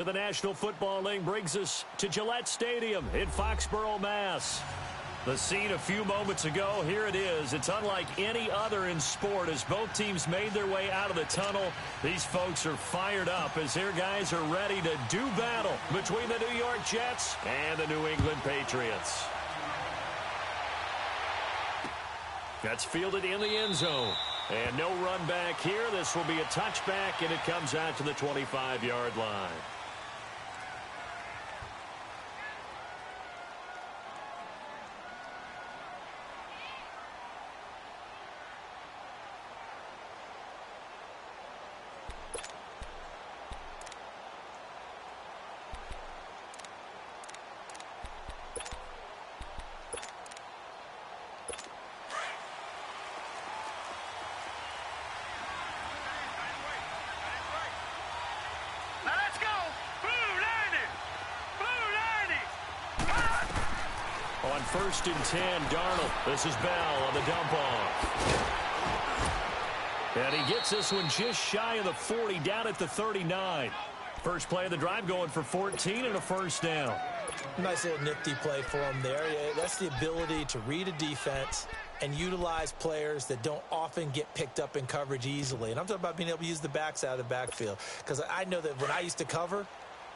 The National Football League brings us to Gillette Stadium in Foxborough, Mass. The scene a few moments ago, here it is. It's unlike any other in sport as both teams made their way out of the tunnel. These folks are fired up as their guys are ready to do battle between the New York Jets and the New England Patriots. That's fielded in the end zone. And no run back here. This will be a touchback, and it comes out to the 25-yard line. On 1st and 10, Darnold. This is Bell on the dump off. And he gets this one just shy of the 40, down at the 39. First play of the drive going for 14 and a first down. Nice little nifty play for him there. That's the ability to read a defense and utilize players that don't often get picked up in coverage easily. And I'm talking about being able to use the backs out of the backfield. Because I know that when I used to cover,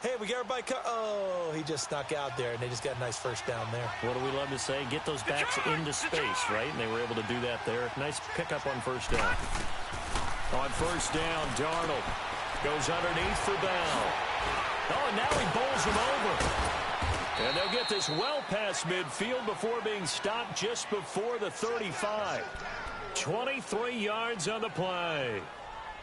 hey, we got everybody oh, he just snuck out there, and they just got a nice first down there. What do we love to say? Get those backs into space, right? And they were able to do that there. Nice pickup on first down. On first down, Darnold goes underneath for Bell. Oh, and now he bowls him over. And they'll get this well past midfield before being stopped just before the 35. 23 yards on the play.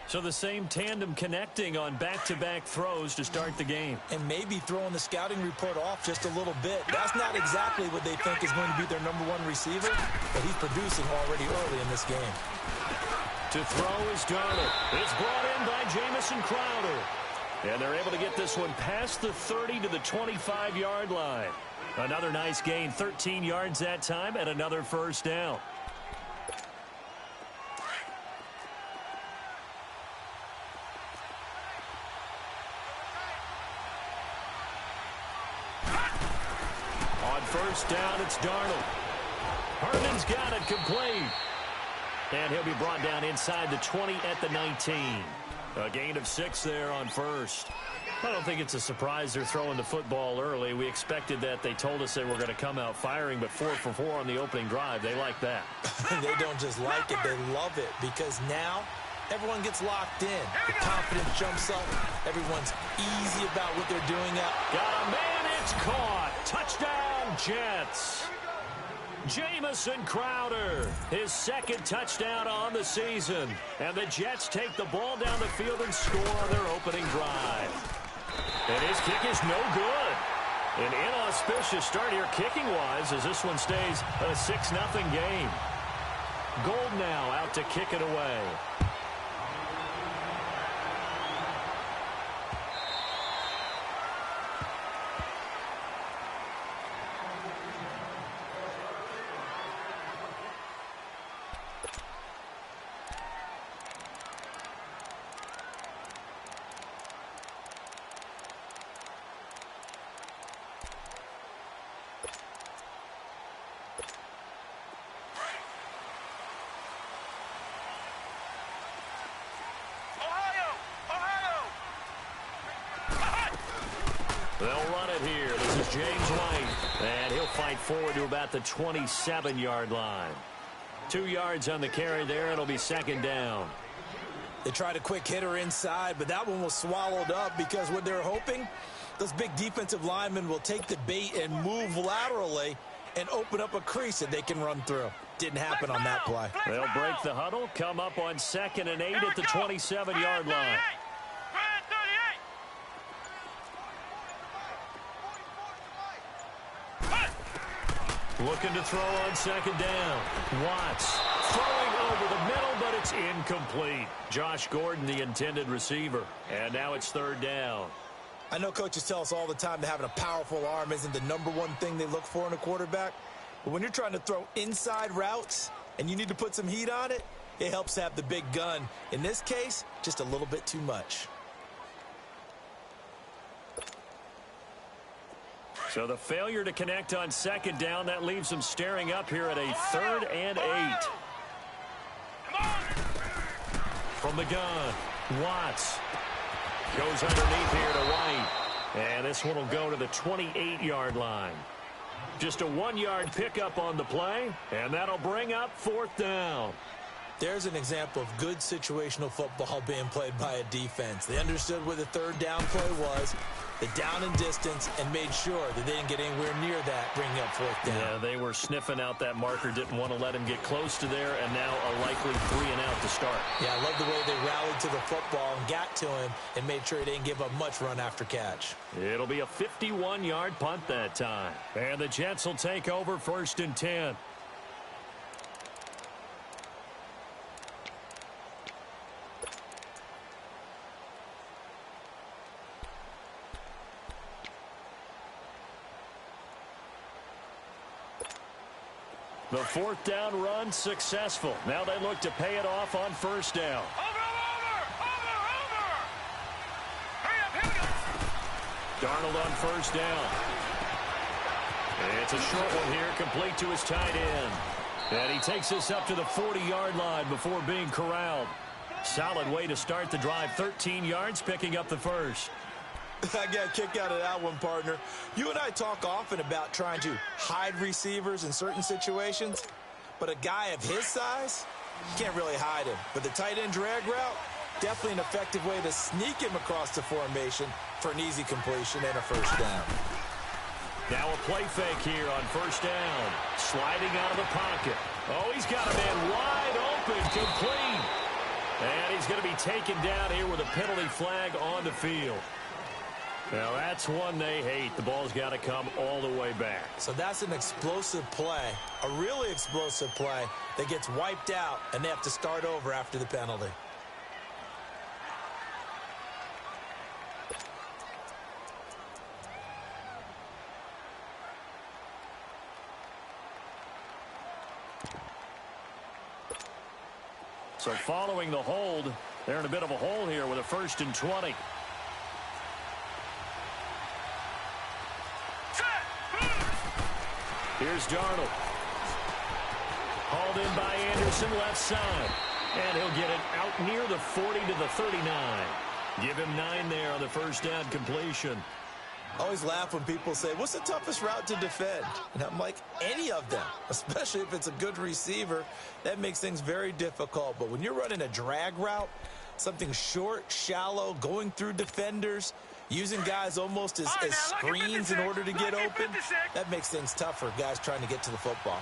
So the same tandem connecting on back-to-back throws to start the game. And maybe throwing the scouting report off just a little bit. That's not exactly what they think is going to be their number one receiver, but he's producing already early in this game. To throw is Darnold. It's brought in by Jamison Crowder. And they're able to get this one past the 30 to the 25-yard line. Another nice gain, 13 yards that time, and another first down. On first down, it's Darnold. Herman's got it complete. And he'll be brought down inside the 20 at the 19. A gain of 6 there on first. I don't think it's a surprise they're throwing the football early. We expected that. They told us they were going to come out firing, but 4 for 4 on the opening drive. They like that. They don't just like it, they love it, because now everyone gets locked in. The confidence jumps up. Everyone's easy about what they're doing out. Got a man, it's caught. Touchdown, Jets. Jamison Crowder, his second touchdown on the season. And the Jets take the ball down the field and score on their opening drive. And his kick is no good. An inauspicious start here kicking-wise as this one stays a 6-0 game. Gold now out to kick it away. They'll run it here. This is James White. And he'll fight forward to about the 27-yard line. 2 yards on the carry there. It'll be second down. They tried a quick hitter inside, but that one was swallowed up because what they're hoping, those big defensive linemen will take the bait and move laterally and open up a crease that they can run through. Didn't happen on that play. They'll break the huddle, come up on 2nd and 8 at the 27-yard line. Looking to throw on second down. Watts throwing over the middle, but it's incomplete. Josh Gordon, the intended receiver. And now it's third down. I know coaches tell us all the time that having a powerful arm isn't the number one thing they look for in a quarterback. But when you're trying to throw inside routes and you need to put some heat on it, it helps to have the big gun. In this case, just a little bit too much. So the failure to connect on second down, that leaves them staring up here at a 3rd and 8. From the gun, Watts goes underneath here to White. And this one will go to the 28-yard line. Just a 1-yard pickup on the play, and that'll bring up 4th down. There's an example of good situational football being played by a defense. They understood where the 3rd down play was, the down and distance, and made sure that they didn't get anywhere near that, bringing up 4th down. Yeah, they were sniffing out that marker, didn't want to let him get close to there, and now a likely 3 and out to start. Yeah, I love the way they rallied to the football and got to him and made sure he didn't give up much run after catch. It'll be a 51-yard punt that time. And the Jets will take over 1st and 10. The 4th down run successful. Now they look to pay it off on 1st down. Darnold on 1st down. It's a short one here, complete to his tight end. And he takes this up to the 40-yard line before being corralled. Solid way to start the drive. 13 yards, picking up the first. I got a kick out of that one, partner. You and I talk often about trying to hide receivers in certain situations, but a guy of his size, you can't really hide him. But the tight end drag route, definitely an effective way to sneak him across the formation for an easy completion and a 1st down. Now a play fake here on 1st down. Sliding out of the pocket. Oh, he's got a man wide open, complete. And he's going to be taken down here with a penalty flag on the field. Now, that's one they hate. The ball's got to come all the way back. So that's an explosive play, a really explosive play that gets wiped out, and they have to start over after the penalty. So following the hold, they're in a bit of a hole here with a 1st and 20. Here's Darnold. Hauled in by Anderson, left side. And he'll get it out near the 40 to the 39. Give him 9 there on the 1st down completion. I always laugh when people say, what's the toughest route to defend? And I'm like, any of them, especially if it's a good receiver. That makes things very difficult. But when you're running a drag route, something short, shallow, going through defenders, using guys almost as screens in order to get open, that makes things tough for guys trying to get to the football.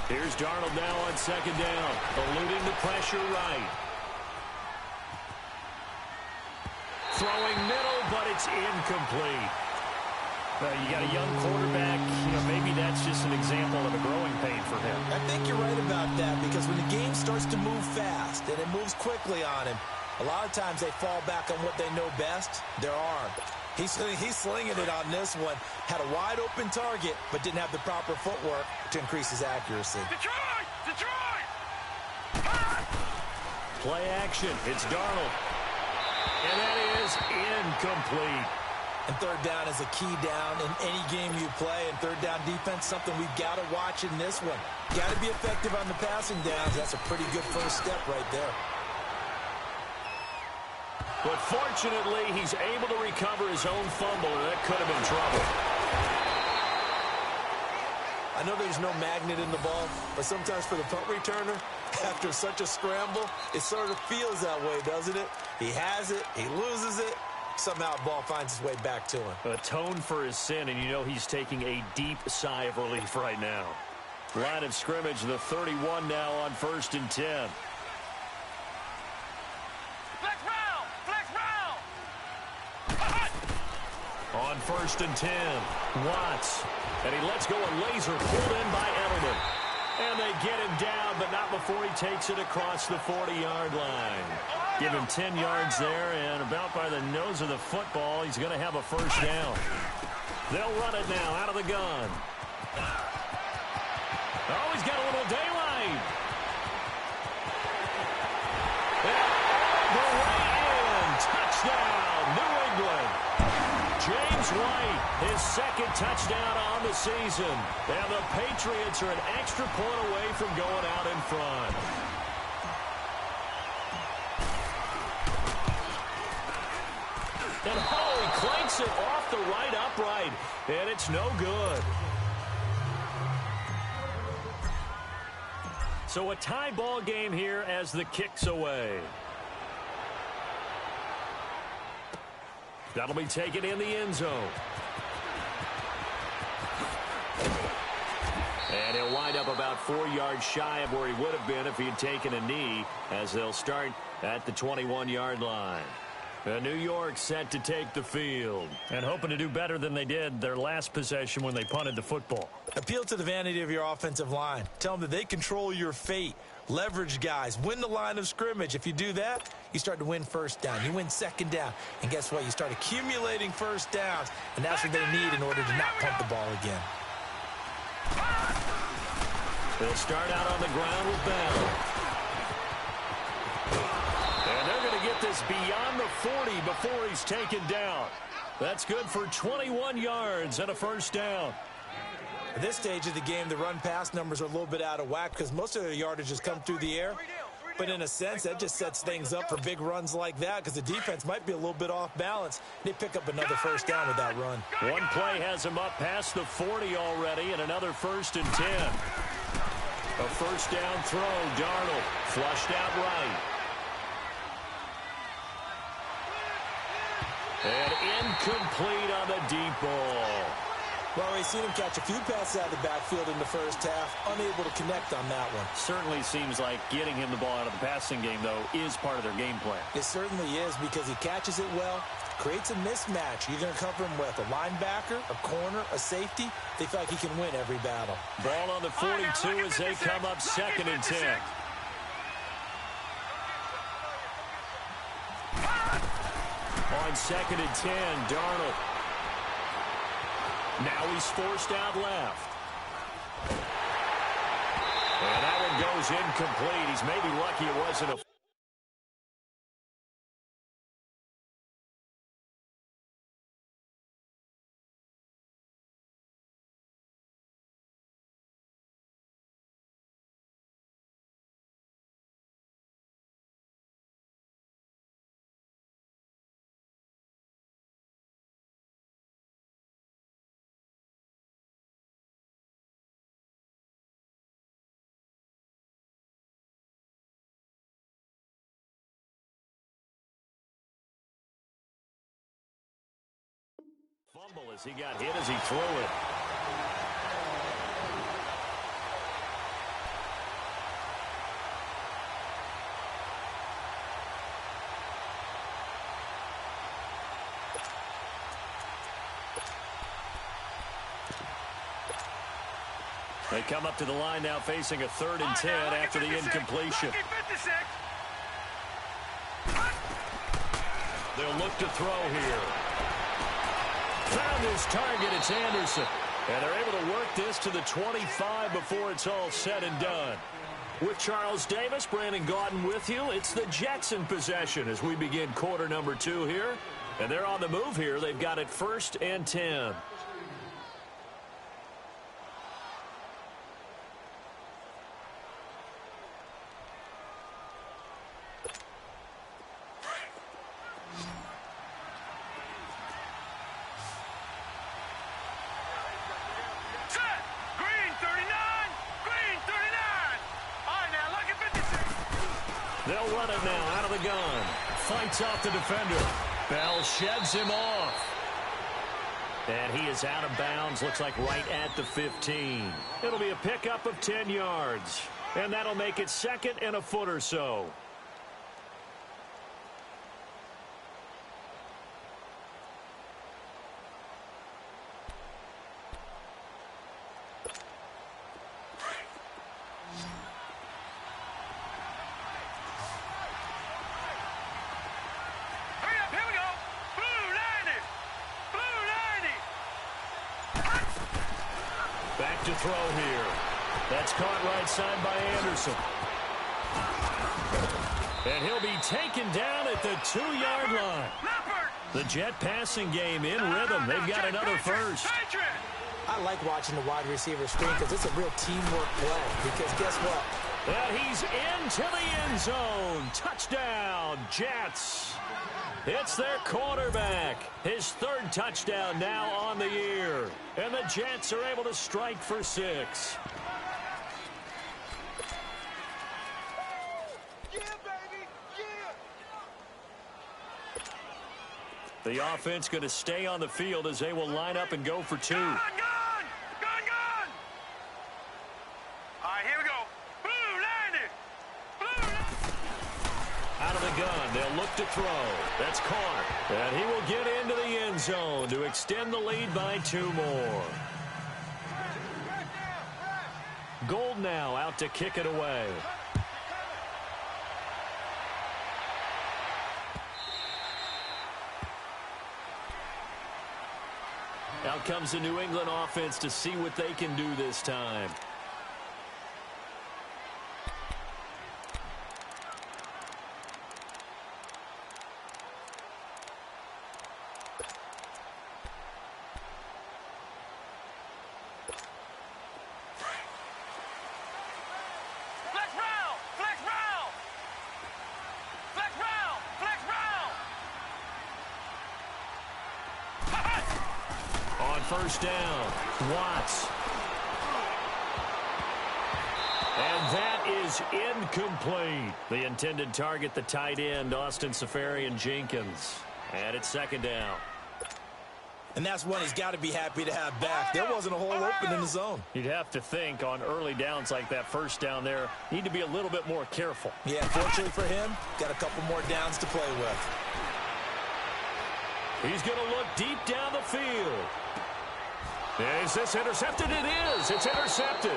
Here's Darnold now on 2nd down, eluding the pressure right. Throwing middle, but it's incomplete. You got a young quarterback, maybe that's just an example of a growing pain for him. I think you're right about that, because when the game starts to move fast and it moves quickly on him, a lot of times they fall back on what they know best, their arm. He's slinging it on this one. Had a wide open target, but didn't have the proper footwork to increase his accuracy. Detroit! Play action. It's Darnold. And that is incomplete. And 3rd down is a key down in any game you play. And 3rd down defense, something we've got to watch in this one. Got to be effective on the passing downs. That's a pretty good first step right there. But fortunately, he's able to recover his own fumble, and that could have been trouble. I know there's no magnet in the ball, but sometimes for the punt returner, after such a scramble, it sort of feels that way, doesn't it? He has it, he loses it, somehow the ball finds its way back to him. Atone for his sin, and he's taking a deep sigh of relief right now. Line of scrimmage, the 31 now on 1st and 10. On 1st and 10, Watts. And he lets go a laser pulled in by Edelman. And they get him down, but not before he takes it across the 40-yard line. Give him 10 yards there, and about by the nose of the football, he's going to have a 1st down. They'll run it now out of the gun. Oh, he's got a little daylight. James White, his second touchdown on the season. And the Patriots are an extra point away from going out in front. And he clanks it off the right upright, and it's no good. So a tie ball game here as the kick's away. That'll be taken in the end zone. And he'll wind up about 4 yards shy of where he would have been if he had taken a knee, as they'll start at the 21-yard line. New York set to take the field. And hoping to do better than they did their last possession when they punted the football. Appeal to the vanity of your offensive line. Tell them that they control your fate. Leverage guys. Win the line of scrimmage. If you do that, you start to win first down. You win second down. And guess what? You start accumulating first downs. And that's what they need in order to not punt the ball again. They'll start out on the ground with Bell. And they're going to get this beyond the 40 before he's taken down. That's good for 21 yards and a first down. At this stage of the game, the run-pass numbers are a little bit out of whack because most of their yardage has come through the air. But in a sense, that just sets things up for big runs like that because the defense might be a little bit off balance. They pick up another first down with that run. One play has him up past the 40 already, and another 1st and 10. A first down throw, Darnold flushed out right. And incomplete on the deep ball. Well, we've seen him catch a few passes out of the backfield in the first half, unable to connect on that one. Certainly seems like getting him the ball out of the passing game, though, is part of their game plan. It certainly is because he catches it well, creates a mismatch. You're going to cover him with a linebacker, a corner, a safety. They feel like he can win every battle. Ball on the 42 as they come up 2nd and 10. On 2nd and 10, Darnold. Now he's forced out left. And that one goes incomplete. He's maybe lucky it wasn't a... Fumble as he got hit as he threw it. They come up to the line now facing a 3rd and 10 after the incompletion. They'll look to throw here. Found his target, it's Anderson. And they're able to work this to the 25 before it's all said and done. With Charles Davis, Brandon Gaudin with you. It's the Jets in possession as we begin quarter number 2 here. And they're on the move here. They've got it 1st and 10. They'll run it now out of the gun. Fights off the defender. Bell sheds him off. And he is out of bounds, looks like right at the 15. It'll be a pickup of 10 yards. And that'll make it 2nd and a foot or so. Back to throw here. That's caught right side by Anderson. And he'll be taken down at the 2-yard line. The Jet passing game in rhythm. They've got another first. I like watching the wide receiver screen because it's a real teamwork play. Because guess what? And he's into the end zone. Touchdown, Jets. It's their quarterback. His third touchdown now on the year. And the Jets are able to strike for 6. Yeah, baby. Yeah. The offense going to stay on the field as they will line up and go for 2. Gun! All right, here we go. Blue, landed. Out of the gun, they'll look to throw. That's caught. And he will get into the end zone to extend the lead by 2 more. Gold now out to kick it away. Out comes the New England offense to see what they can do this time. First down, Watts. And that is incomplete. The intended target, the tight end, Austin Safarian-Jenkins. And it's second down. And that's one he's got to be happy to have back. There wasn't a hole open in the zone. You'd have to think on early downs like that first down there, need to be a little bit more careful. Yeah, fortunately for him, got a couple more downs to play with. He's going to look deep down the field. Is this intercepted? It is. It's intercepted.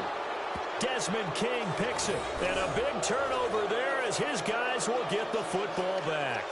Desmond King picks it. And a big turnover there as his guys will get the football back.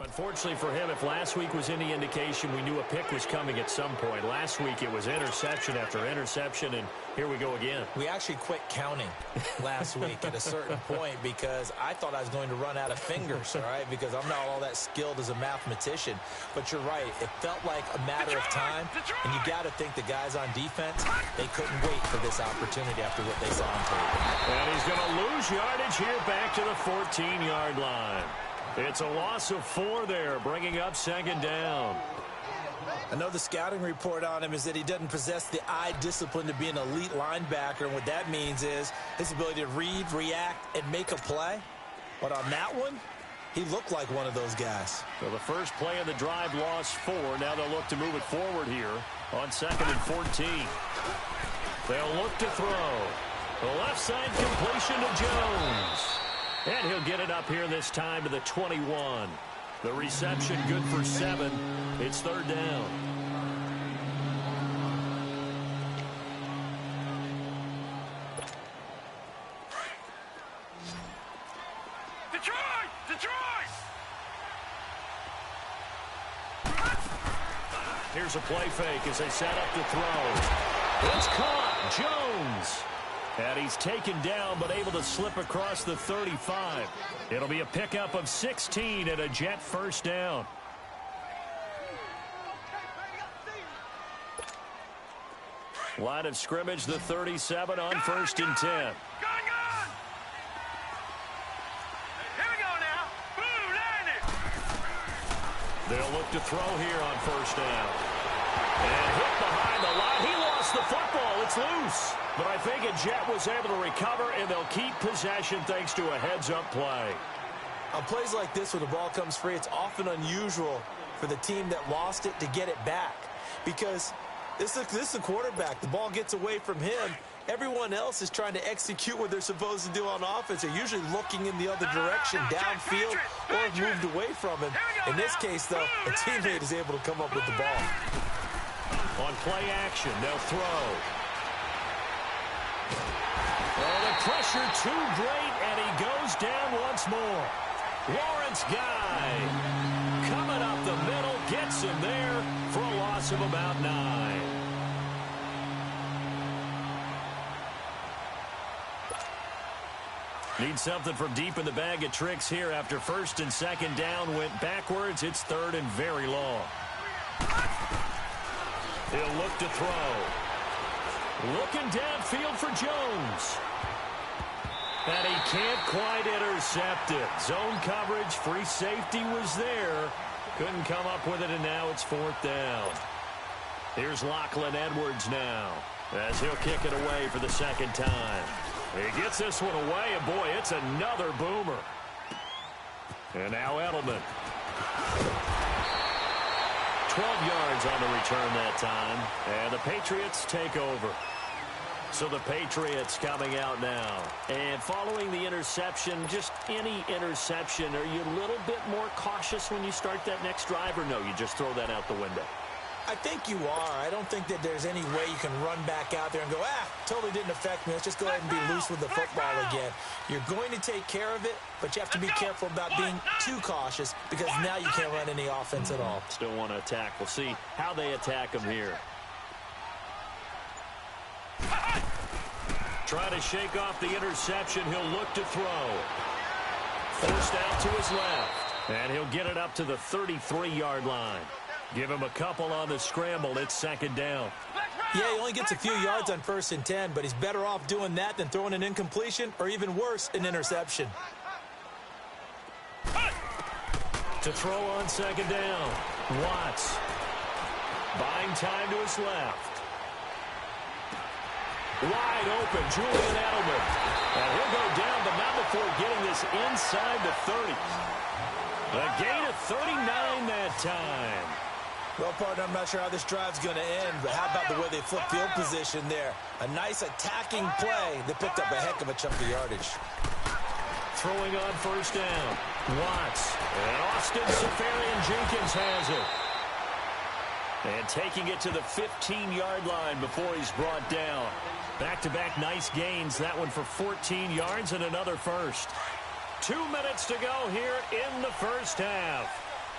Unfortunately for him, if last week was any indication, we knew a pick was coming at some point. Last week it was interception after interception, and here we go again. We actually quit counting last week at a certain point because I thought I was going to run out of fingers, all right, because I'm not all that skilled as a mathematician. But you're right. It felt like a matter of time, and you got to think the guys on defense, they couldn't wait for this opportunity after what they saw on tape. And he's going to lose yardage here back to the 14-yard line. It's a loss of 4 there, bringing up second down. I know the scouting report on him is that he doesn't possess the eye discipline to be an elite linebacker, and what that means is his ability to read, react, and make a play. But on that one, he looked like one of those guys. So the first play of the drive lost 4. Now they'll look to move it forward here on second and 14. They'll look to throw. The left side completion to Jones. And he'll get it up here this time to the 21. The reception good for 7. It's third down. Detroit! Here's a play fake as they set up to throw. It's caught. Jones. And he's taken down, but able to slip across the 35. It'll be a pickup of 16 and a Jet first down. Line of scrimmage, the 37 on first and 10. Gun! Here we go now. Blue, landed. They'll look to throw here on first down. And hit behind the line. He lost the football. It's loose. But I think a Jet was able to recover, and they'll keep possession thanks to a heads-up play. On plays like this where the ball comes free, it's often unusual for the team that lost it to get it back. Because this is the quarterback. The ball gets away from him, Everyone else is trying to execute what they're supposed to do on offense. They're usually looking in the other direction, downfield, or have moved away from him. In this case, though, a teammate is able to come up with the ball. On play action, they'll throw. Oh, the pressure too great, and he goes down once more. Lawrence Guy coming up the middle, gets him there for a loss of about 9. Need something from deep in the bag of tricks here after 1st and 2nd down went backwards. It's 3rd and very long. He'll look to throw. Looking downfield for Jones. And he can't quite intercept it. Zone coverage, free safety was there. Couldn't come up with it, and now it's 4th down. Here's Lachlan Edwards now as he'll kick it away for the 2nd time. He gets this one away, and boy, it's another boomer. And now Edelman. 12 yards on the return that time, and the Patriots take over. So the Patriots coming out now. And following the interception, just any interception, are you a little bit more cautious when you start that next drive, or no, you just throw that out the window? I think you are. I don't think that there's any way you can run back out there and go, totally didn't affect me. Let's just go ahead and be loose with the football again. You're going to take care of it, but you have to be careful about being too cautious because now you can't run any offense at all. Still want to attack. We'll see how they attack him here. Trying to shake off the interception. He'll look to throw. Forced out to his left. And he'll get it up to the 33-yard line. Give him a couple on the scramble. It's 2nd down. Yeah, he only gets a few yards on 1st and 10, but he's better off doing that than throwing an incompletion or even worse, an interception. To throw on 2nd down. Watts. Buying time to his left. Wide open, Julian Edelman. And he'll go down, but not before getting this inside the 30. A gain of 39 that time. Well, partner, I'm not sure how this drive's going to end, but how about the way they flip field position there? A nice attacking play. They picked up a heck of a chunk of yardage. Throwing on 1st down. Watts. And Austin Seferian-Jenkins has it. And taking it to the 15-yard line before he's brought down. Back-to-back nice gains. That one for 14 yards and another first. 2 minutes to go here in the 1st half.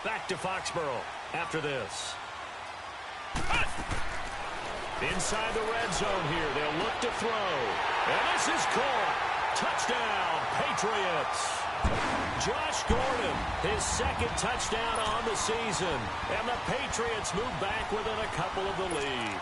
Back to Foxborough after this. Inside the red zone here. They'll look to throw. And this is caught. Touchdown, Patriots. Josh Gordon, his 2nd touchdown on the season. And the Patriots move back within a couple of the lead.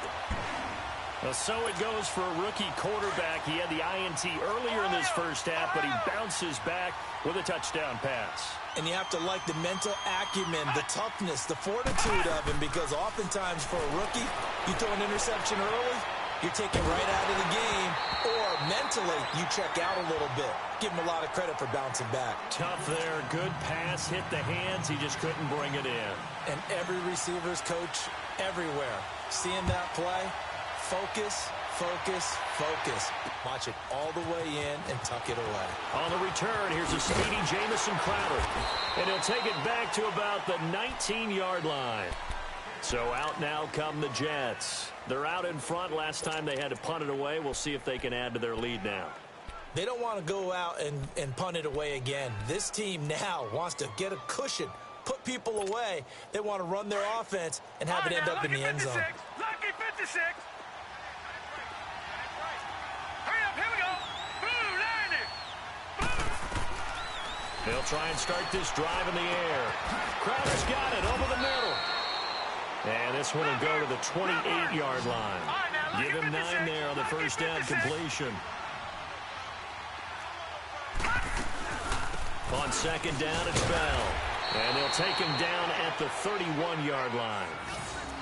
So it goes for a rookie quarterback. He had the INT earlier in this 1st half, but he bounces back with a touchdown pass. And you have to like the mental acumen, the toughness, the fortitude of him, because oftentimes for a rookie, you throw an interception early, you're taken right out of the game, or mentally you check out a little bit. Give him a lot of credit for bouncing back. Tough there. Good pass. Hit the hands. He just couldn't bring it in. And every receiver's coach everywhere. Seeing that play, focus, focus, focus. Watch it all the way in and tuck it away. On the return, here's a speedy Jamison Crowder. And he'll take it back to about the 19-yard line. So out now come the Jets. They're out in front. Last time they had to punt it away. We'll see if they can add to their lead now. They don't want to go out and punt it away again. This team now wants to get a cushion, put people away. They want to run their offense and have it end up in the end zone. Lucky 56. Hurry up, here we go. Boom, 90. They'll try and start this drive in the air. Crowder's got it over the middle. And this one will go to the 28-yard line. Give him 9 there on the 1st down completion. On 2nd down, it's Bell. And they'll take him down at the 31-yard line.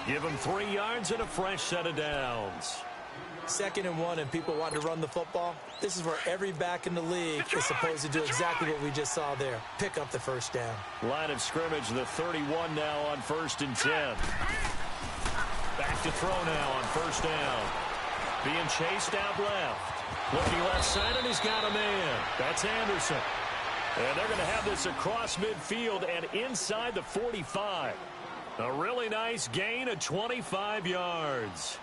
Give him 3 yards and a fresh set of downs. 2nd and 1 and people want to run the football. This is where every back in the league is supposed to do exactly what we just saw there. Pick up the 1st down. Line of scrimmage, the 31 now on 1st and 10. Back to throw now on 1st down. Being chased out left. Looking left side, and he's got a man. That's Anderson. And they're going to have this across midfield and inside the 45. A really nice gain of 25 yards.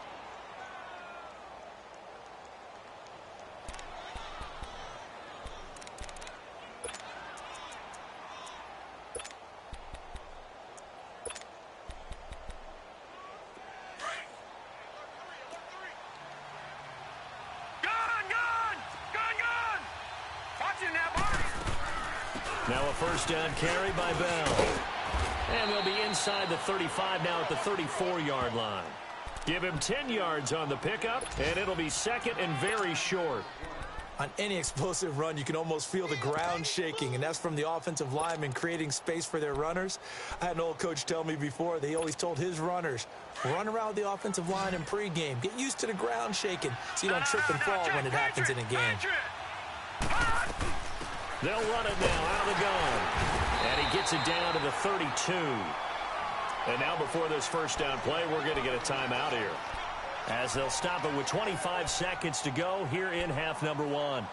Now a first down carry by Bell. And they'll be inside the 35 now at the 34-yard line. Give him 10 yards on the pickup, and it'll be second and very short. On any explosive run, you can almost feel the ground shaking, and that's from the offensive linemen creating space for their runners. I had an old coach tell me before, they always told his runners, run around the offensive line in pregame. Get used to the ground shaking so you don't trip and fall when it happens in a game. They'll run it now out of the gun. And he gets it down to the 32. And now before this first down play, we're going to get a timeout here, as they'll stop it with 25 seconds to go here in half number one.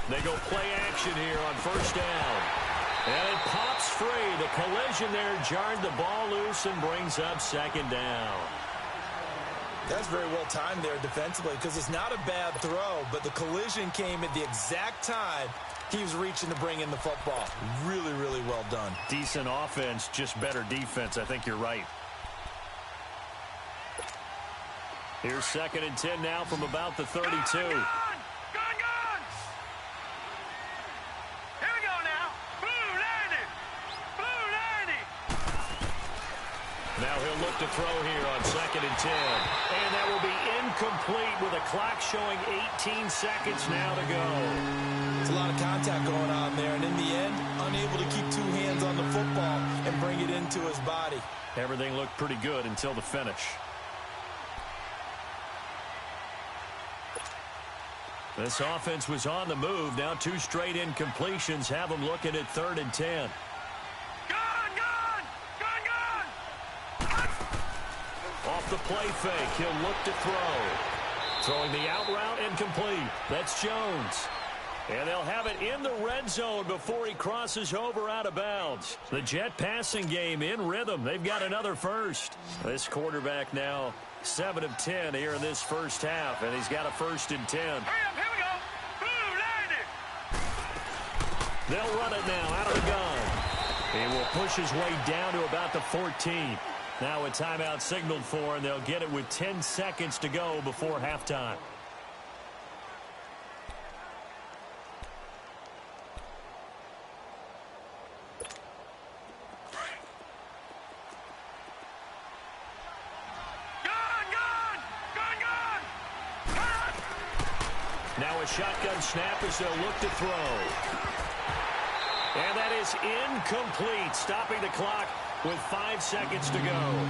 They go play action here on first down. And it pops free. The collision there jarred the ball loose and brings up second down. That's very well timed there defensively, because it's not a bad throw, but the collision came at the exact time he was reaching to bring in the football. Really, really well done. Decent offense, just better defense. I think you're right. Here's second and 10 now from about the 32. Now he'll look to throw here on second and 10. And that will be incomplete with a clock showing 18 seconds now to go. There's a lot of contact going on there, and in the end, unable to keep two hands on the football and bring it into his body. Everything looked pretty good until the finish. This offense was on the move. Now two straight incompletions have them looking at third and 10. Off the play fake, he'll look to throw. Throwing the out route incomplete. That's Jones. And they'll have it in the red zone before he crosses over out of bounds. The Jet passing game in rhythm. They've got another first. This quarterback now 7 of 10 here in this first half, and he's got a first and 10. Hurry up, here we go. Boom, landed. They'll run it now out of the gun. He will push his way down to about the 14. Now a timeout signaled for, and they'll get it with 10 seconds to go before halftime. Now a shotgun snap as they'll look to throw. And that is incomplete, stopping the clock with 5 seconds to go.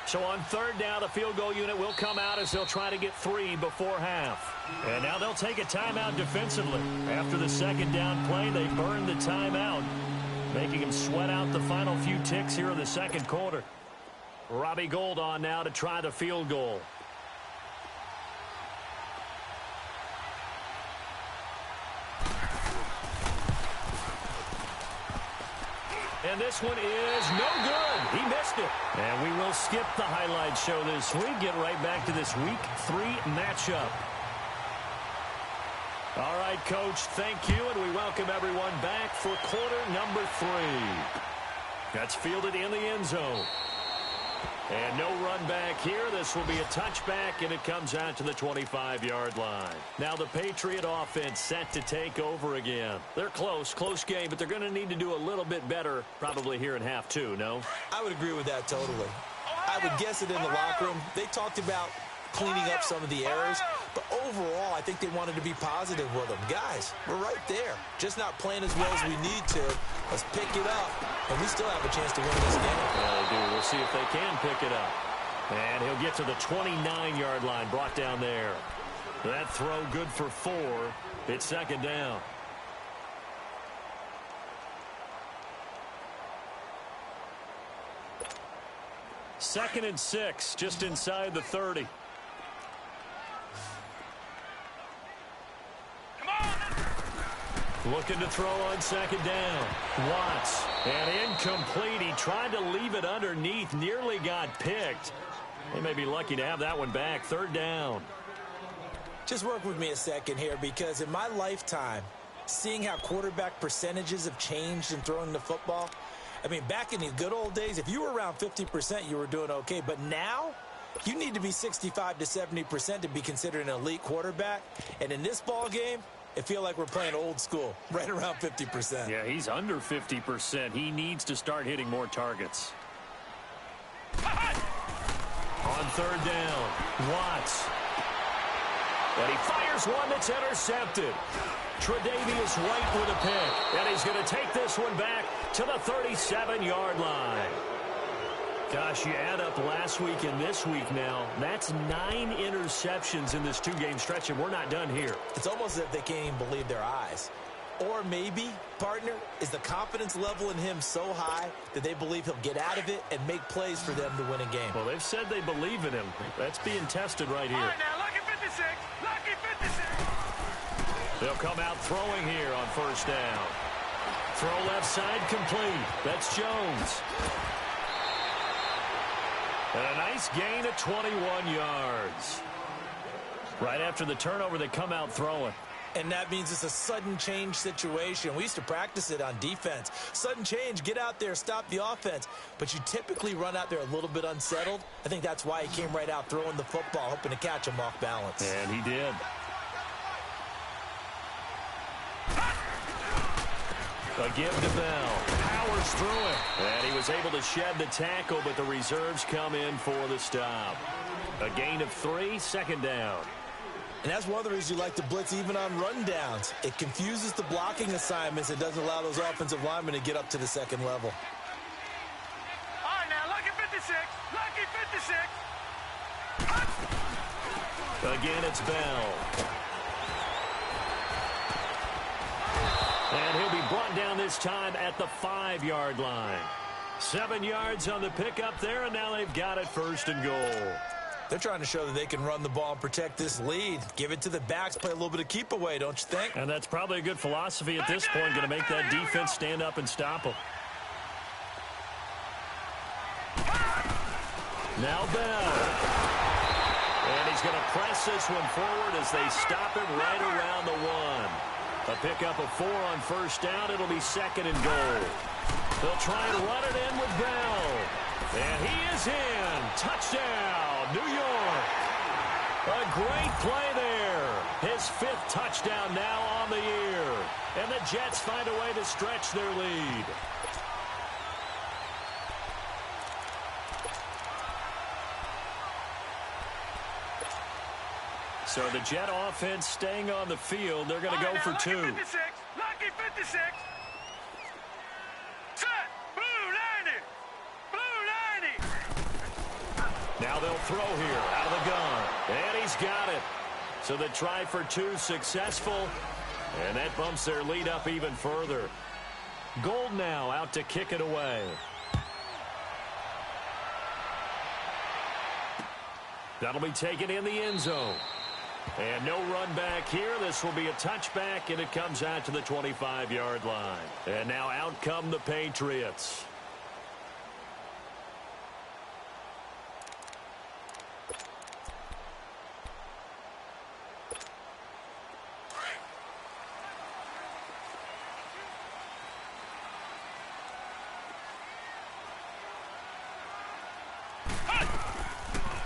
So on third down, the field goal unit will come out as they'll try to get 3 before half. And now they'll take a timeout defensively. After the second down play, they burn the timeout, making them sweat out the final few ticks here in the second quarter. Robbie Gould on now to try the field goal. And this one is no good. He missed it. And we will skip the highlight show this week. Get right back to this Week 3 matchup. All right, Coach, thank you, and we welcome everyone back for quarter number 3. That's fielded in the end zone. And no run back here. This will be a touchback, and it comes out to the 25-yard line. Now the Patriot offense set to take over again. They're close game, but they're going to need to do a little bit better probably here in half 2, no? I would agree with that totally. I would guess it in the locker room. They talked about cleaning up some of the errors. But overall, I think they wanted to be positive with them. Guys, we're right there. Just not playing as well as we need to. Let's pick it up, and we still have a chance to win this game. Yeah, they do. We'll see if they can pick it up. And he'll get to the 29-yard line, brought down there. That throw good for 4. It's second down. Second and 6, just inside the 30. Come on. Looking to throw on second down. Watts. And incomplete. He tried to leave it underneath. Nearly got picked. They may be lucky to have that one back. Third down. Just work with me a second here, because in my lifetime, seeing how quarterback percentages have changed in throwing the football, I mean, back in the good old days, if you were around 50%, you were doing okay. But now, you need to be 65 to 70% to be considered an elite quarterback. And in this ball game, it feels like we're playing old school, right around 50%. Yeah, he's under 50%. He needs to start hitting more targets. On third down, Watts. And he fires one that's intercepted. Tre'Davious White with a pick. And he's going to take this one back to the 37-yard line. Gosh, you add up last week and this week now. That's 9 interceptions in this 2-game stretch, and we're not done here. It's almost as if they can't even believe their eyes. Or maybe, partner, is the confidence level in him so high that they believe he'll get out of it and make plays for them to win a game. Well, they've said they believe in him. That's being tested right here. All right, now, lucky 56. Lucky 56. They'll come out throwing here on first down. Throw left side complete. That's Jones. And a nice gain of 21 yards. Right after the turnover, they come out throwing. And that means it's a sudden change situation. We used to practice it on defense. Sudden change, get out there, stop the offense. But you typically run out there a little bit unsettled. I think that's why he came right out throwing the football, hoping to catch him off balance. And he did. A give to Bell. Powers through it. And he was able to shed the tackle, but the reserves come in for the stop. A gain of 3, second down. And that's one of the reasons you like to blitz even on rundowns. It confuses the blocking assignments. It doesn't allow those offensive linemen to get up to the second level. All right, now, lucky 56. Lucky 56. Again, it's Bell. And he'll be brought down this time at the 5-yard line. 7 yards on the pickup there, and now they've got it first and goal. They're trying to show that they can run the ball and protect this lead. Give it to the backs, play a little bit of keep away, don't you think? And that's probably a good philosophy at this point, going to make that defense stand up and stop them. Now Bell. And he's going to press this one forward as they stop him right around the 1. A pickup of 4 on first down. It'll be second and goal. They'll try and run it in with Bell. And he is in. Touchdown, New York. A great play there. His 5th touchdown now on the year. And the Jets find a way to stretch their lead. So the Jet offense staying on the field. They're going to go for 2. Lucky 56. Lucky 56. Set. Blue 90. Blue 90. Now they'll throw here out of the gun. And he's got it. So the try for 2 successful. And that bumps their lead up even further. Gold now out to kick it away. That'll be taken in the end zone. And no run back here. This will be a touchback, and it comes out to the 25-yard line. And now out come the Patriots.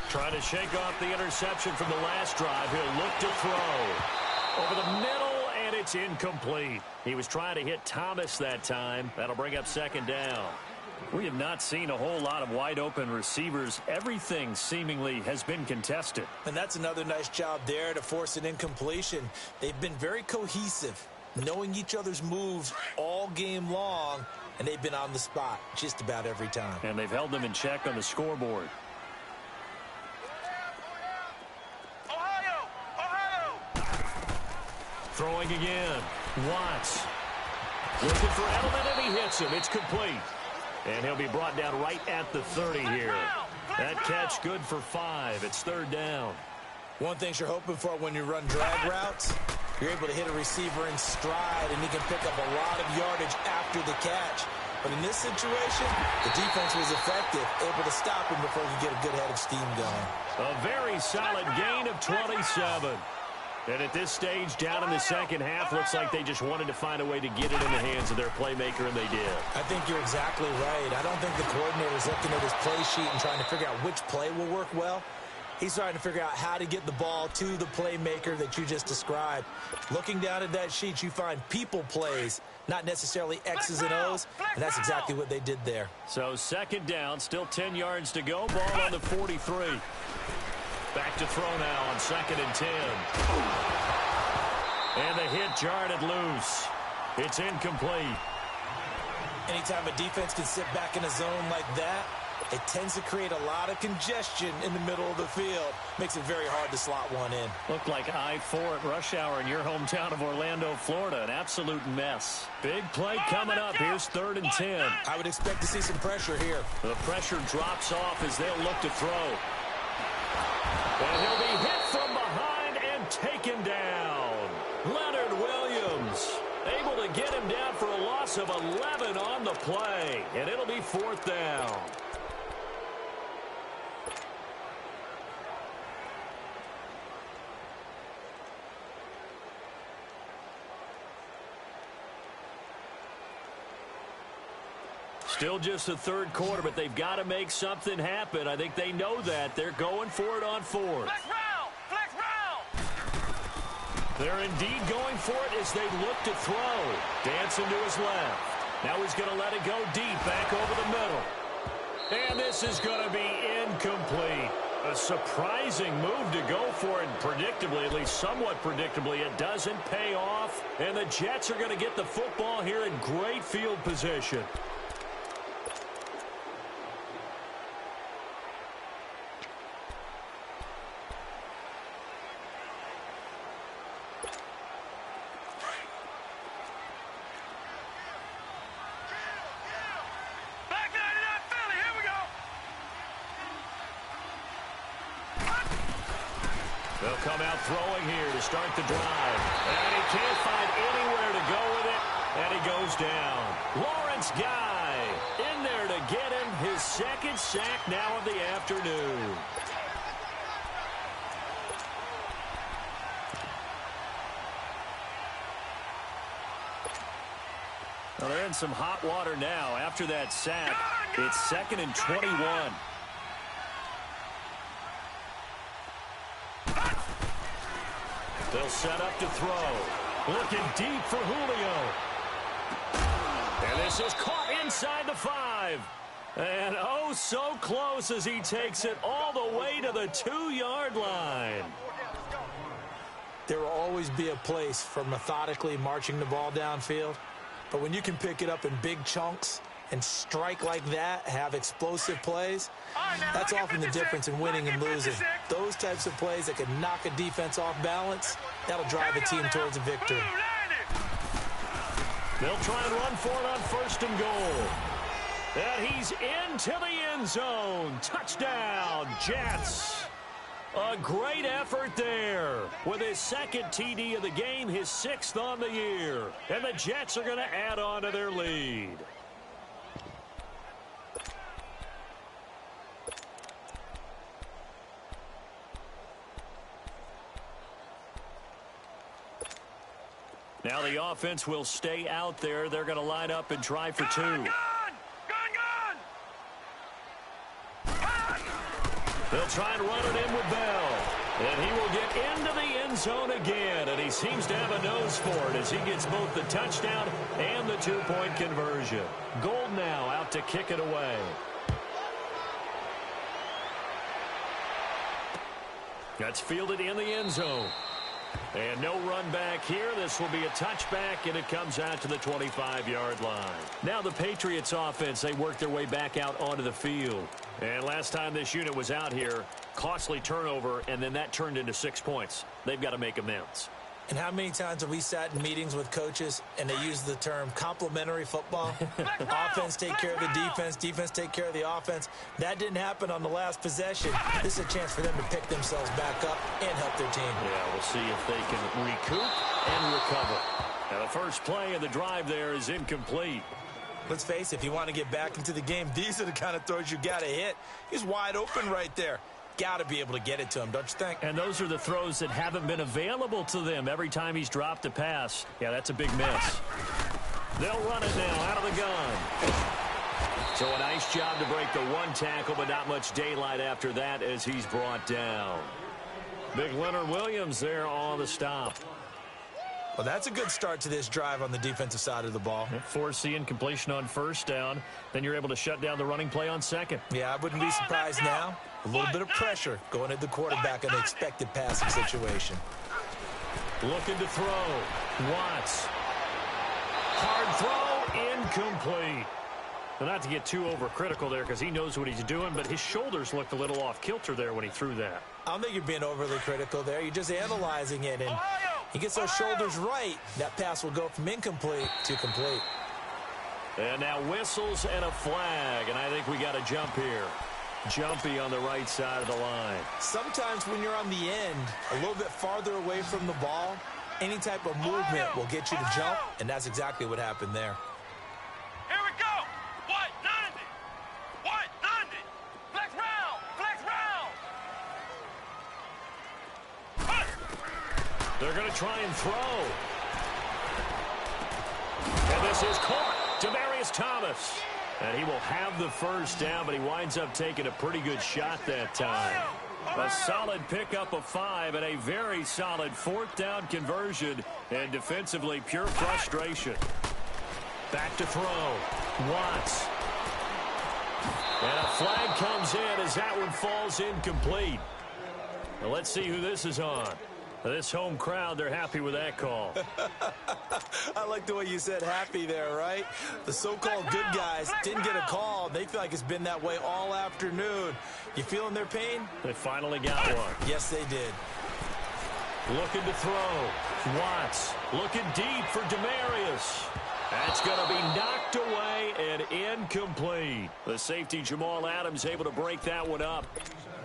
Trying to shake off the interception from the last drive. He'll look to throw. Over the middle, and it's incomplete. He was trying to hit Thomas that time. That'll bring up second down. We have not seen a whole lot of wide-open receivers. Everything seemingly has been contested. And that's another nice job there to force an incompletion. They've been very cohesive, knowing each other's moves all game long, and they've been on the spot just about every time. And they've held them in check on the scoreboard. Throwing again. Watts. Looking for Edelman, and he hits him. It's complete. And he'll be brought down right at the 30 here. That catch good for 5. It's third down. One thing you're hoping for when you run drag routes, you're able to hit a receiver in stride, and he can pick up a lot of yardage after the catch. But in this situation, the defense was effective, able to stop him before he could get a good head of steam going. A very solid gain of 27. And at this stage, down in the second half, looks like they just wanted to find a way to get it in the hands of their playmaker, and they did. I think you're exactly right. I don't think the coordinator's looking at his play sheet and trying to figure out which play will work well. He's trying to figure out how to get the ball to the playmaker that you just described. Looking down at that sheet, you find people plays, not necessarily X's and O's, and that's exactly what they did there. So second down, still 10 yards to go. Ball on the 43. Back to throw now on 2nd and 10. And the hit jarred it loose. It's incomplete. Anytime a defense can sit back in a zone like that, it tends to create a lot of congestion in the middle of the field. Makes it very hard to slot one in. Looked like I-4 at rush hour in your hometown of Orlando, Florida. An absolute mess. Big play coming up. Here's 3rd and 10. I would expect to see some pressure here. The pressure drops off as they'll look to throw. And he'll be hit from behind and taken down. Leonard Williams able to get him down for a loss of 11 on the play. And it'll be 4th down. Still just the third quarter, but they've got to make something happen. I think they know that. They're going for it on 4th. Flex round. They're indeed going for it as they look to throw. Dancing to his left. Now he's going to let it go deep, back over the middle. And this is going to be incomplete. A surprising move to go for it, and predictably, at least somewhat predictably, it doesn't pay off. And the Jets are going to get the football here in great field position. They'll come out throwing here to start the drive. And he can't find anywhere to go with it. And he goes down. Lawrence Guy in there to get him his 2nd sack now of the afternoon. Well, they're in some hot water now. After that sack, it's 2nd and 21. They'll set up to throw. Looking deep for Julio. And this is caught inside the 5. And oh, so close as he takes it all the way to the 2-yard line. There will always be a place for methodically marching the ball downfield. But when you can pick it up in big chunks and strike like that, have explosive plays, that's often the difference in winning and losing. Those types of plays that can knock a defense off balance, that'll drive a team towards a victory. They'll try and run for it on 1st and goal. And he's into the end zone. Touchdown, Jets. A great effort there with his 2nd TD of the game, his 6th on the year. And the Jets are going to add on to their lead. Now the offense will stay out there. They're going to line up and try for 2. Gun! They'll try and run it in with Bell. And he will get into the end zone again, and he seems to have a nose for it as he gets both the touchdown and the two-point conversion. Gold now out to kick it away. That's fielded in the end zone. And no run back here. This will be a touchback, and it comes out to the 25-yard line. Now the Patriots offense, they work their way back out onto the field. And last time this unit was out here, costly turnover, and then that turned into 6 points. They've got to make amends. And how many times have we sat in meetings with coaches and they use the term complementary football? Offense take care of the defense, defense take care of the offense. That didn't happen on the last possession. This is a chance for them to pick themselves back up and help their team. Yeah, we'll see if they can recoup and recover. Now the first play of the drive there is incomplete. Let's face it, if you want to get back into the game, these are the kind of throws you got to hit. He's wide open right there. Got to be able to get it to him, don't you think? And those are the throws that haven't been available to them every time he's dropped a pass. Yeah, that's a big miss. They'll run it now out of the gun. So a nice job to break the one tackle, but not much daylight after that as he's brought down. Big Leonard Williams there on the stop. Well, that's a good start to this drive on the defensive side of the ball. Force the incompletion on first down. Then you're able to shut down the running play on second. Yeah, I wouldn't be surprised now. A little bit of pressure going at the quarterback in an expected passing situation. Looking to throw. Watts. Hard throw. Incomplete. Well, not to get too overcritical there because he knows what he's doing, but his shoulders looked a little off kilter there when he threw that. I don't think you're being overly critical there. You're just analyzing it, and he gets those shoulders right. That pass will go from incomplete to complete. And now whistles and a flag, and I think we got a jump here. Jumpy on the right side of the line. Sometimes when you're on the end, a little bit farther away from the ball, any type of movement will get you to jump, and that's exactly what happened there. Here we go. What? 90. What? 90. Flex round. Flex round. They're going to try and throw. And this is caught. Demaryius Thomas. And he will have the first down, but he winds up taking a pretty good shot that time. A solid pickup of 5 and a very solid fourth down conversion. And defensively, pure frustration. Back to throw. Watts. And a flag comes in as that one falls incomplete. Now let's see who this is on. This home crowd, they're happy with that call. I like the way you said happy there, right? The so-called good guys didn't get a call. They feel like it's been that way all afternoon. You feeling their pain? They finally got one. Yes, they did. Looking to throw. Watts looking deep for Demaryius. That's going to be knocked away and incomplete. The safety Jamal Adams able to break that one up.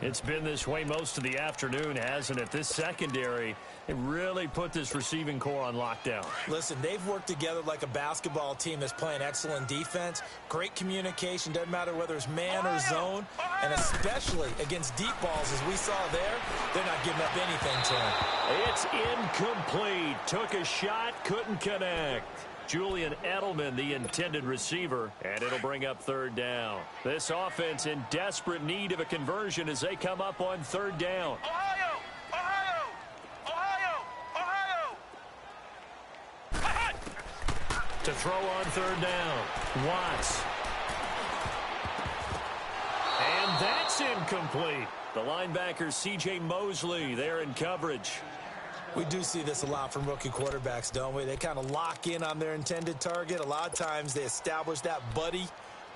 It's been this way most of the afternoon, hasn't it? This secondary, it really put this receiving core on lockdown. Listen, they've worked together like a basketball team that's playing excellent defense. Great communication, doesn't matter whether it's man or zone. And especially against deep balls, as we saw there, they're not giving up anything to him. It's incomplete. Took a shot, couldn't connect. Julian Edelman, the intended receiver, and it'll bring up third down. This offense in desperate need of a conversion as they come up on third down. Ohio! Ohio! Ohio! Ohio! To throw on third down, Watts. And that's incomplete. The linebacker, C.J. Mosley, there in coverage. We do see this a lot from rookie quarterbacks, don't we? They kind of lock in on their intended target. A lot of times they establish that buddy,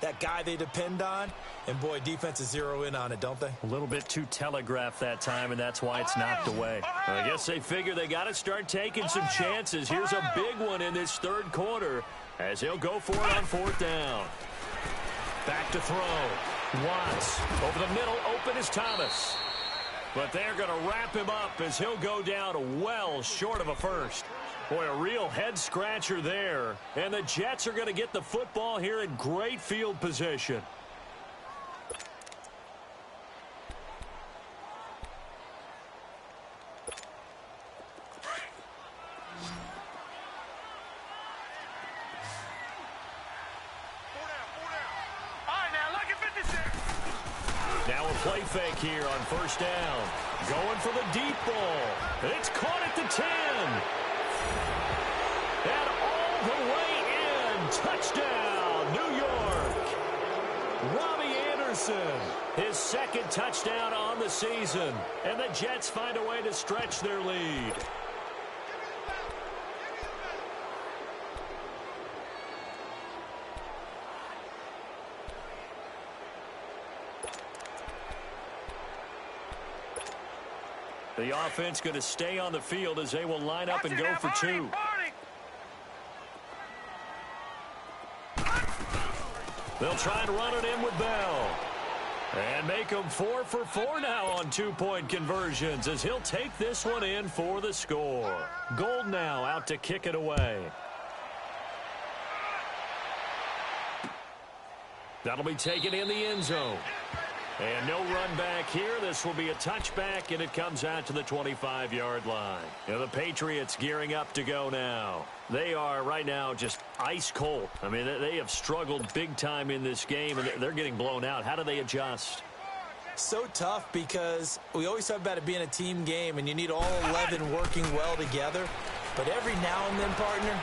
that guy they depend on. And, boy, defenses zero in on it, don't they? A little bit too telegraphed that time, and that's why it's knocked away. I guess they figure they got to start taking some chances. Here's a big one in this third quarter as he'll go for it on fourth down. Back to throw. Watts over the middle. Open is Thomas. But they're going to wrap him up as he'll go down well short of a first. Boy, a real head-scratcher there. And the Jets are going to get the football here in great field position. All right, now, look at 56. Now a play fake here on first down. Going for the deep ball. It's caught at the 10. And all the way in. Touchdown, New York. Robbie Anderson, his second touchdown on the season. And the Jets find a way to stretch their lead. The offense going to stay on the field as they will line up and go for two. They'll try and run it in with Bell. And make them 4 for 4 now on two-point conversions as he'll take this one in for the score. Gold now out to kick it away. That'll be taken in the end zone. And no run back here. This will be a touchback, and it comes out to the 25-yard line. The Patriots gearing up to go now. They are right now just ice cold. I mean, they have struggled big time in this game, and they're getting blown out. How do they adjust? So tough because we always talk about it being a team game, and you need all 11 working well together. But every now and then, partner,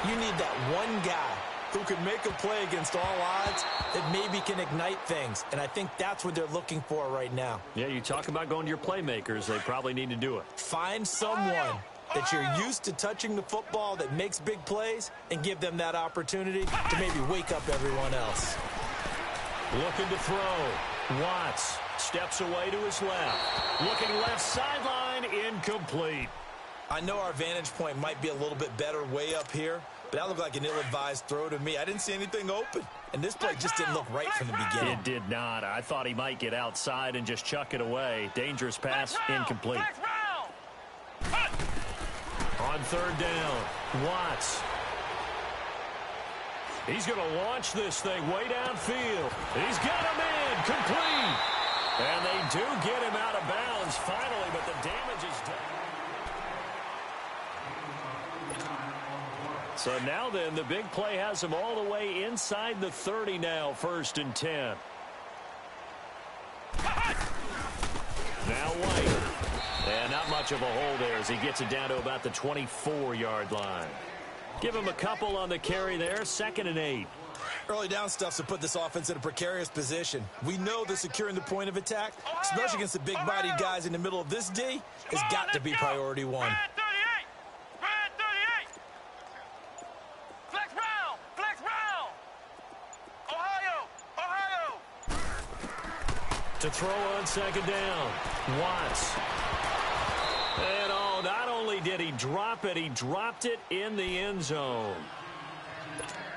you need that one guy who can make a play against all odds that maybe can ignite things. And I think that's what they're looking for right now. Yeah, you talk about going to your playmakers. They probably need to do it. Find someone that you're used to touching the football that makes big plays and give them that opportunity to maybe wake up everyone else. Looking to throw. Watts steps away to his left. Looking left sideline, incomplete. I know our vantage point might be a little bit better way up here, but that looked like an ill-advised throw to me. I didn't see anything open, and this play just didn't look right from the beginning. It did not. I thought he might get outside and just chuck it away. Dangerous pass, incomplete. On third down, Watts. He's going to launch this thing way downfield. He's got him in, complete. And they do get him out of bounds finally, but the damage is done. So now then, the big play has him all the way inside the 30 now, 1st and 10. Now White. And not much of a hole there as he gets it down to about the 24-yard line. Give him a couple on the carry there, 2nd and 8. Early down stuff to put this offense in a precarious position. We know they're securing the point of attack, especially against the big-bodied guys in the middle of this D. Has got to be priority one. To throw on 2nd down, Watts. And not only did he drop it, he dropped it in the end zone.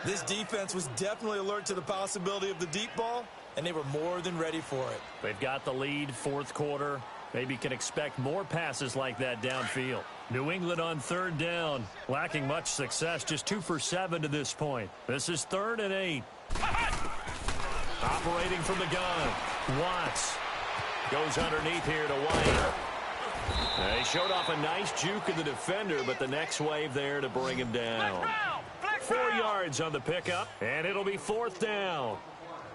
This defense was definitely alert to the possibility of the deep ball, and they were more than ready for it. They've got the lead, 4th quarter. Maybe can expect more passes like that downfield. New England on 3rd down, lacking much success, just 2 for 7 to this point. This is 3rd and 8. Operating from the gun, Watts goes underneath here to White. He showed off a nice juke of the defender, but the next wave there to bring him down. 4 yards on the pickup, and it'll be 4th down.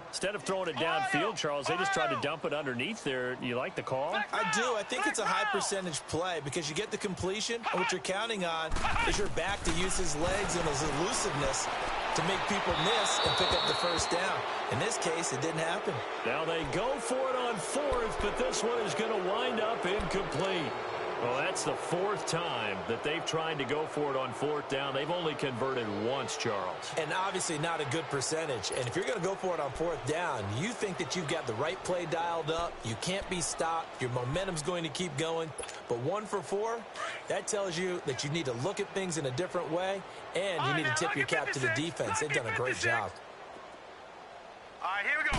Instead of throwing it downfield, Charles, they just tried to dump it underneath there. You like the call? I do. I think it's a high percentage play because you get the completion, and what you're counting on is your back to use his legs and his elusiveness to make people miss and pick up the 1st down. In this case, it didn't happen. Now they go for it on 4th, but this one is going to wind up incomplete. Well, that's the 4th time that they've tried to go for it on 4th down. They've only converted once, Charles. And obviously not a good percentage. And if you're going to go for it on 4th down, you think that you've got the right play dialed up. You can't be stopped. Your momentum's going to keep going. But 1 for 4, that tells you that you need to look at things in a different way, and you need to tip your cap to the defense. They've done a great job. All right, here we go.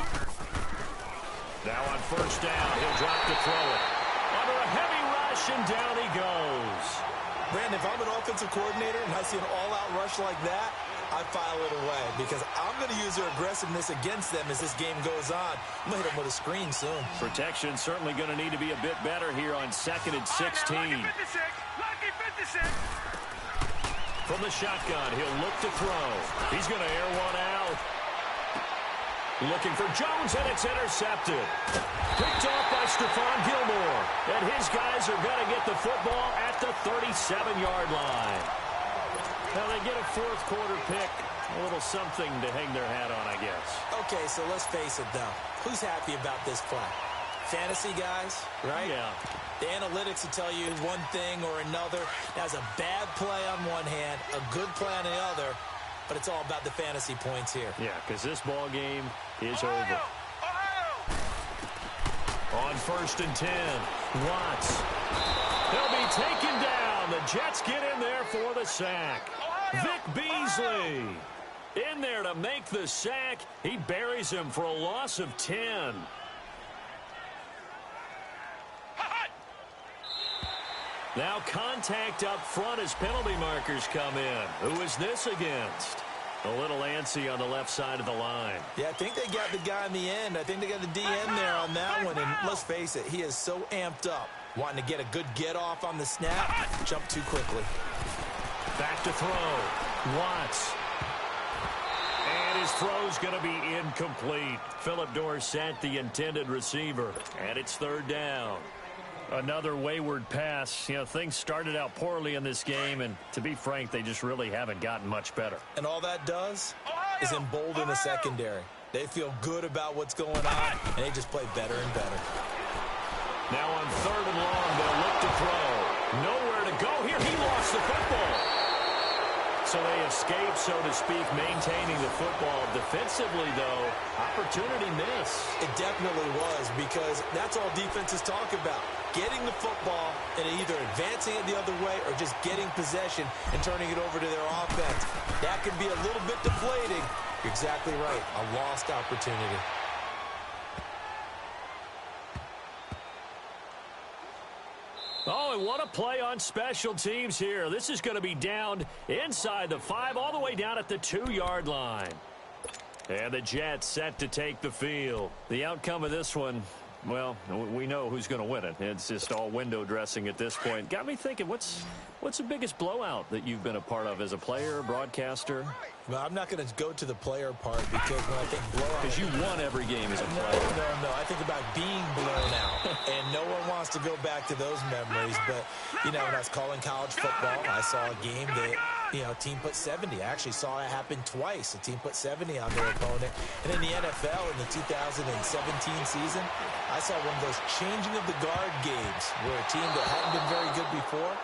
Now on 1st down, he'll drop to throw it. Under a heavy rush, and down he goes. Brandon, if I'm an offensive coordinator and I see an all-out rush like that, I file it away because I'm going to use their aggressiveness against them as this game goes on. I'm going to hit them with a screen soon. Protection certainly going to need to be a bit better here on 2nd and 16. Lucky 56. From the shotgun, he'll look to throw. He's going to air one out. Looking for Jones, and it's intercepted. Picked off by Stephon Gilmore. And his guys are going to get the football at the 37-yard line. Now they get a fourth quarter pick. A little something to hang their hat on, I guess. Okay, so let's face it, though. Who's happy about this play? Fantasy guys, right? Yeah. The analytics will tell you one thing or another. That's a bad play on one hand, a good play on the other. But it's all about the fantasy points here. Yeah, because this ball game is over. On 1st and 10, Watts. He'll be taken down. The Jets get in there for the sack. Vic Beasley in there to make the sack. He buries him for a loss of 10. Now contact up front as penalty markers come in. Who is this against? A little antsy on the left side of the line. Yeah, I think they got the guy in the end. I think they got the DN there on that one. And let's face it, he is so amped up, wanting to get a good get off on the snap. Jump too quickly. Back to throw. Watts. And his throw's going to be incomplete. Phillip Dorsett, the intended receiver. And it's 3rd down. Another wayward pass. You know, things started out poorly in this game, and to be frank, they just really haven't gotten much better. And all that does is embolden the secondary. They feel good about what's going on, and they just play better and better. Now on 3rd and long, they'll look to throw. Nowhere to go here. He lost the football. So they escape, so to speak, maintaining the football. Defensively, though, opportunity miss. It definitely was, because that's all defenses talk about. Getting the football and either advancing it the other way or just getting possession and turning it over to their offense. That can be a little bit deflating. You're exactly right. A lost opportunity. Oh, and what a play on special teams here. This is going to be down inside the 5, all the way down at the 2-yard line. And the Jets set to take the field. The outcome of this one, well, we know who's going to win it. It's just all window dressing at this point. Got me thinking, what's the biggest blowout that you've been a part of as a player, broadcaster? Well, I'm not going to go to the player part, because when I think blowout... Because you won every game as a player. No. I think about being blown out. And no one wants to go back to those memories. But, you know, when I was calling college football, I saw a game that, you know, a team put 70. I actually saw it happen twice. A team put 70 on their opponent. And in the NFL, in the 2017 season, I saw one of those changing of the guard games where a team that hadn't been very good before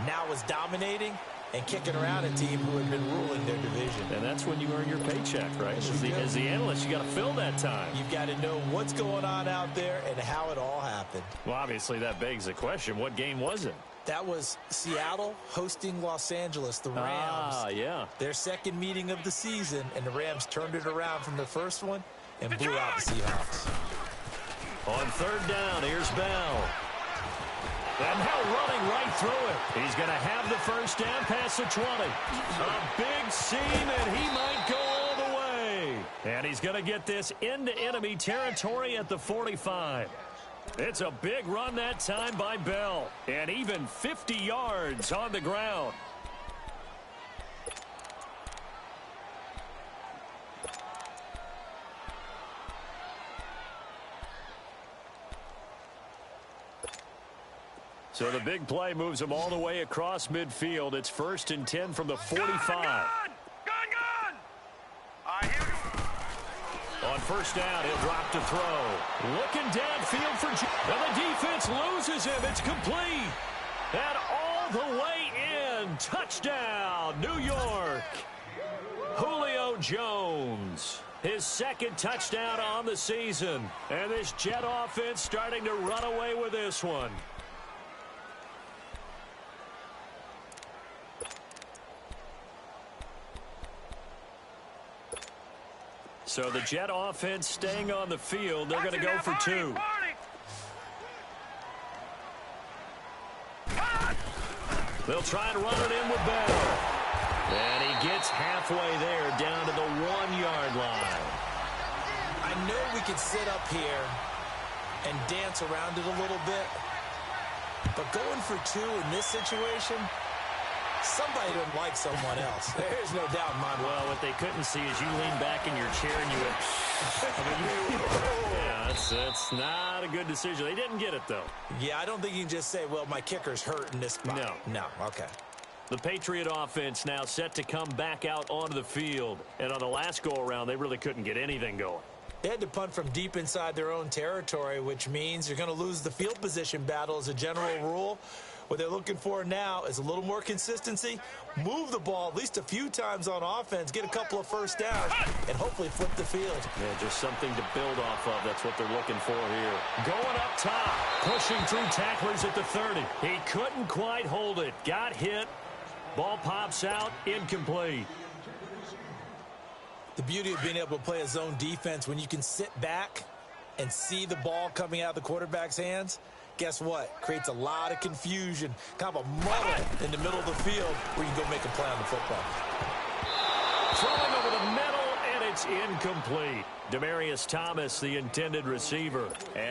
now was dominating and kicking around a team who had been ruling their division. And that's when you earn your paycheck, right? As the analyst, you got to fill that time. You've got to know what's going on out there and how it all happened. Well, obviously, that begs the question, what game was it? That was Seattle hosting Los Angeles, the Rams. Ah, yeah. Their second meeting of the season, and the Rams turned it around from the first one and blew out the Seahawks. On 3rd down, here's Bell. And now running right through it. He's going to have the first down past the 20. A big seam, and he might go all the way. And he's going to get this into enemy territory at the 45. It's a big run that time by Bell. And even 50 yards on the ground. So the big play moves him all the way across midfield. It's 1st and 10 from the 45. Gun! On 1st down, he'll drop to throw. Looking downfield for and the defense loses him. It's complete. And all the way in. Touchdown, New York. Julio Jones. His second touchdown on the season. And this Jet offense starting to run away with this one. So the Jet offense staying on the field. They're going to go for 2. They'll try and run it in with Bell. And he gets halfway there down to the 1-yard line. I know we could sit up here and dance around it a little bit, but going for 2 in this situation, Somebody doesn't like someone else. There's no doubt in my mind. Well, what they couldn't see is you lean back in your chair and you went, yeah, that's not a good decision. They didn't get it, though. Yeah, I don't think you can just say, well, my kicker's hurt in this spot. No, okay. The Patriot offense now set to come back out onto the field. And on the last go-around, they really couldn't get anything going. They had to punt from deep inside their own territory, which means you're going to lose the field position battle as a general rule. What they're looking for now is a little more consistency, move the ball at least a few times on offense, get a couple of first downs, and hopefully flip the field. Yeah, just something to build off of. That's what they're looking for here. Going up top, pushing through tacklers at the 30. He couldn't quite hold it. Got hit. Ball pops out, incomplete. The beauty of being able to play a zone defense when you can sit back and see the ball coming out of the quarterback's hands, guess what? Creates a lot of confusion, kind of a muddle in the middle of the field where you can go make a play on the football. Throwing over the middle, and it's incomplete. Demaryius Thomas, the intended receiver. And